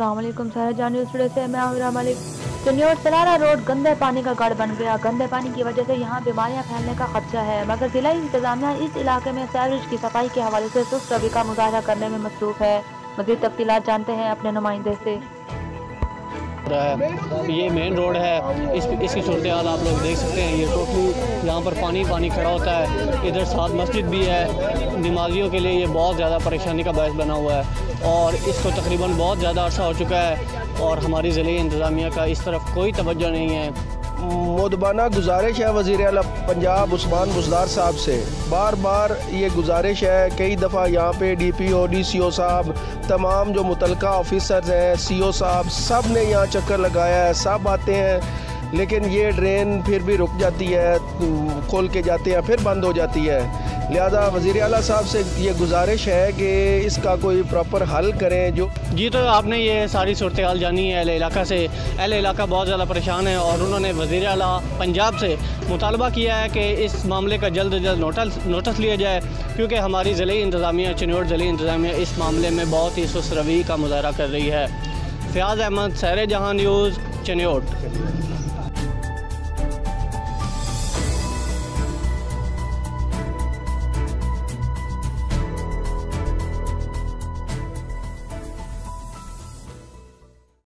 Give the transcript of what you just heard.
अस्सलाम वालेकुम। सारा जानियो स्टूडियो से मैं आमिरा मलिक। चनियोट सलारा रोड गंदे पानी का गढ़ बन गया। गंदे पानी की वजह से यहाँ बीमारियाँ फैलने का खदशा है, मगर जिला इंतजामिया इस इलाके में सीवरेज की सफाई के हवाले से सुस्त रवि का मुजाहरा करने में मसरूफ है। मज़ीद तफसीलात जानते हैं अपने नुमाइंदे से। ये मेन रोड है, इसकी सूरत हाल आप लोग देख सकते हैं। ये टोटली यहाँ पर पानी खड़ा होता है। इधर साथ मस्जिद भी है, नमाजियों के लिए ये बहुत ज़्यादा परेशानी का बायस बना हुआ है और इसको तकरीबन बहुत ज़्यादा अरसा हो चुका है और हमारी ज़िले इंतज़ामिया का इस तरफ कोई तवज्जो नहीं है। मुदबाना गुजारिश है वज़ीर आला पंजाब उस्मान बुज़दार साहब से, बार बार ये गुजारिश है, कई दफ़ा यहाँ पे DPO DCO साहब, तमाम जो मुतलका ऑफिसर्स हैं, CO साहब, सब ने यहाँ चक्कर लगाया है, सब आते हैं, लेकिन ये ड्रेन फिर भी रुक जाती है, खोल के जाते हैं फिर बंद हो जाती है। लिहाजा वज़ीर आला साहब से ये गुजारिश है कि इसका कोई प्रॉपर हल करें। जो जी, तो आपने ये सारी सूरत हाल जानी है अहले इलाका से। अहले इलाका बहुत ज़्यादा परेशान है और उन्होंने वज़ीर आला पंजाब से मुतालबा किया है कि इस मामले का जल्द से जल्द नोटिस लिया जाए, क्योंकि हमारी ज़िले इंतज़ामिया चनियोट ज़िले इंतज़ामिया इस मामले में बहुत ही सुस्त रवि का मुजाहरा कर रही है। फ़याज़ अहमद, सहरे जहां न्यूज़, चनियोट।